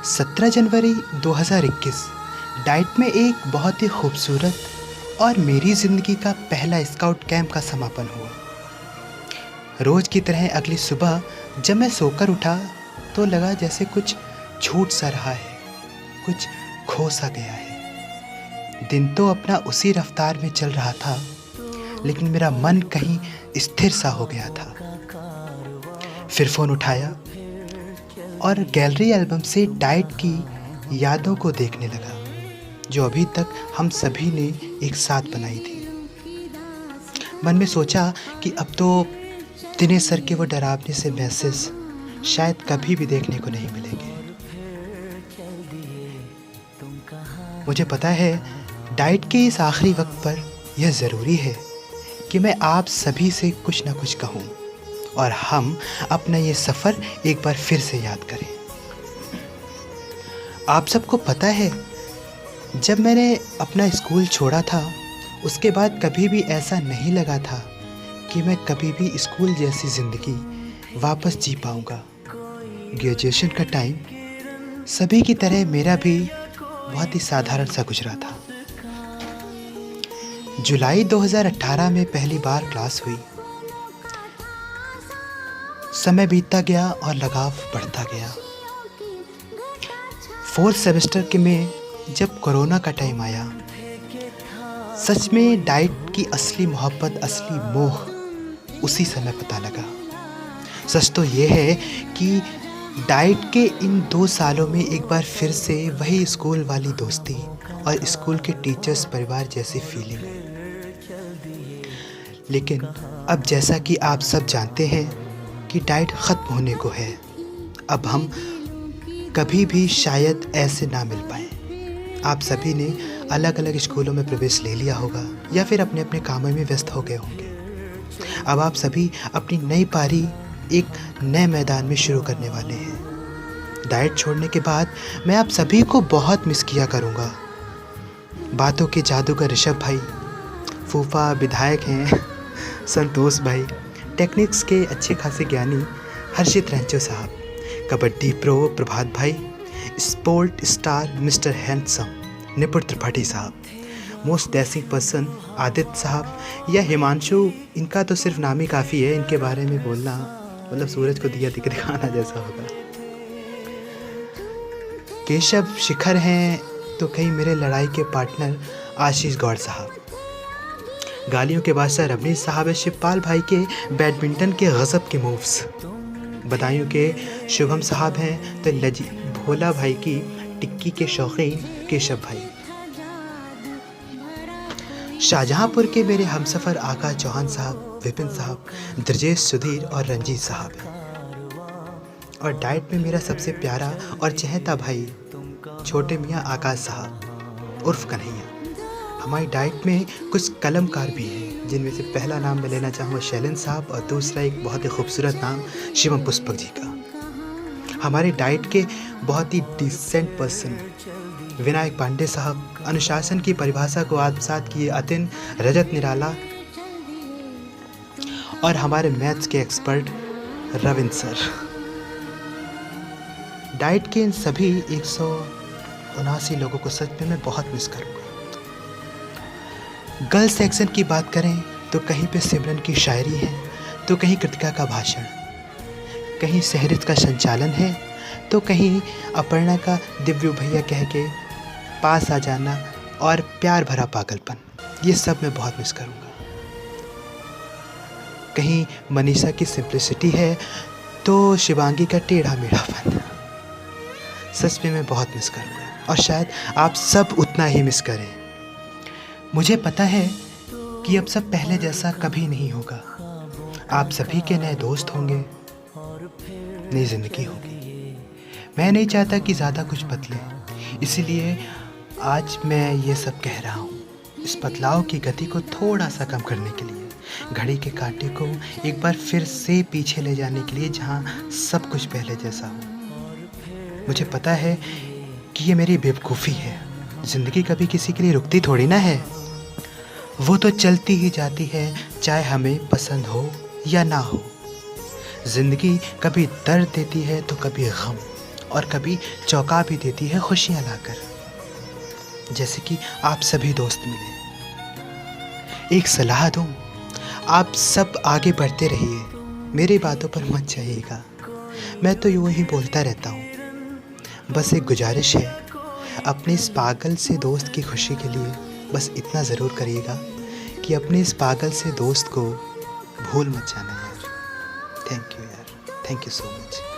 17 जनवरी 2021 diet में एक बहुत ही खूबसूरत और मेरी ज़िंदगी का पहला स्काउट कैंप का समापन हुआ। रोज़ की तरह अगली सुबह जब मैं सोकर उठा तो लगा जैसे कुछ छूट सा रहा है, कुछ खो सा गया है। दिन तो अपना उसी रफ्तार में चल रहा था, लेकिन मेरा मन कहीं स्थिर सा हो गया था। फिर फ़ोन उठाया और गैलरी एल्बम से डाइट की यादों को देखने लगा, जो अभी तक हम सभी ने एक साथ बनाई थी। मन में सोचा कि अब तो दिनेश सर के वो डरावने से मैसेज शायद कभी भी देखने को नहीं मिलेंगे। मुझे पता है डाइट के इस आखिरी वक्त पर यह ज़रूरी है कि मैं आप सभी से कुछ ना कुछ कहूँ और हम अपना ये सफ़र एक बार फिर से याद करें। आप सबको पता है, जब मैंने अपना स्कूल छोड़ा था उसके बाद कभी भी ऐसा नहीं लगा था कि मैं कभी भी स्कूल जैसी ज़िंदगी वापस जी पाऊँगा। ग्रेजुएशन का टाइम सभी की तरह मेरा भी बहुत ही साधारण सा गुजरा था। जुलाई 2018 में पहली बार क्लास हुई। समय बीतता गया और लगाव बढ़ता गया। फोर्थ सेमेस्टर के में जब कोरोना का टाइम आया, सच में डाइट की असली मोहब्बत, असली मोह उसी समय पता लगा। सच तो ये है कि डाइट के इन 2 सालों में एक बार फिर से वही स्कूल वाली दोस्ती और स्कूल के टीचर्स परिवार जैसी फीलिंग। लेकिन अब जैसा कि आप सब जानते हैं कि डाइट ख़त्म होने को है, अब हम कभी भी शायद ऐसे ना मिल पाएँ। आप सभी ने अलग अलग स्कूलों में प्रवेश ले लिया होगा या फिर अपने अपने कामों में व्यस्त हो गए होंगे। अब आप सभी अपनी नई पारी एक नए मैदान में शुरू करने वाले हैं। डाइट छोड़ने के बाद मैं आप सभी को बहुत मिस किया करूँगा। बातों के जादूगर ऋषभ भाई, फूफा विधायक हैं संतोष भाई, टेक्निक्स के अच्छे खासे ज्ञानी हर्षित रंजो साहब, कबड्डी प्रो प्रभात भाई, स्पोर्ट स्टार मिस्टर हैंडसम निपुण त्रिपाठी साहब, मोस्ट डैशिंग पर्सन आदित्य साहब या हिमांशु, इनका तो सिर्फ नाम ही काफ़ी है। इनके बारे में बोलना मतलब सूरज को दिया दिखाना जैसा होगा। केशव शिखर हैं तो कहीं मेरे लड़ाई के पार्टनर आशीष गौड़ साहब, गालियों के बादशाह रवनीश साहब है शिवपाल भाई के बैडमिंटन के गज़ब के मूव्स, बदायूं के शुभम साहब हैं तो भोला भाई की टिक्की के शौकीन केशव भाई, शाहजहांपुर के मेरे हमसफ़र आकाश चौहान साहब, विपिन साहब, ब्रजेश सुधीर और रंजीत साहब हैं। और डाइट में मेरा सबसे प्यारा और चहेता भाई छोटे मियाँ आकाश साहब उर्फ कन्हैया। हमारी डाइट में कुछ कलमकार भी हैं, जिनमें से पहला नाम मैं लेना चाहूँगा शैलेंद्र साहब और दूसरा एक बहुत ही खूबसूरत नाम शिवम पुष्पक जी का। हमारे डाइट के बहुत ही डिसेंट पर्सन विनायक पांडे साहब, अनुशासन की परिभाषा को आत्मसात किए अतिन रजत निराला और हमारे मैथ्स के एक्सपर्ट रविंद्र सर। डाइट के इन सभी 179 लोगों को सच में मैं बहुत मिस करूँगा। गर्ल्स सेक्शन की बात करें तो कहीं पे सिमरन की शायरी है, तो कहीं कृतिका का भाषण, कहीं सहरित का संचालन है, तो कहीं अपर्णा का दिव्य भैया कह के पास आ जाना और प्यार भरा पागलपन, ये सब मैं बहुत मिस करूँगा। कहीं मनीषा की सिंप्लिसिटी है तो शिवांगी का टेढ़ा मेढ़ापन, सच में मैं बहुत मिस करूँगा और शायद आप सब उतना ही मिस करें। मुझे पता है कि अब सब पहले जैसा कभी नहीं होगा। आप सभी के नए दोस्त होंगे, नई ज़िंदगी होगी। मैं नहीं चाहता कि ज़्यादा कुछ बदले, इसीलिए आज मैं ये सब कह रहा हूँ। इस बदलाव की गति को थोड़ा सा कम करने के लिए, घड़ी के कांटे को एक बार फिर से पीछे ले जाने के लिए, जहाँ सब कुछ पहले जैसा हो। मुझे पता है कि ये मेरी बेवकूफ़ी है। ज़िंदगी कभी किसी के लिए रुकती थोड़ी ना है, वो तो चलती ही जाती है, चाहे हमें पसंद हो या ना हो। ज़िंदगी कभी दर्द देती है तो कभी गम, और कभी चौंका भी देती है खुशियाँ लाकर। जैसे कि आप सभी दोस्त मिले। एक सलाह दूँ, आप सब आगे बढ़ते रहिए, मेरी बातों पर मत जाइएगा। मैं तो यूँ ही बोलता रहता हूँ। बस एक गुजारिश है, अपने इस पागल से दोस्त की खुशी के लिए बस इतना ज़रूर करिएगा कि अपने इस पागल से दोस्त को भूल मत जाना यार। थैंक यू यार, थैंक यू सो मच।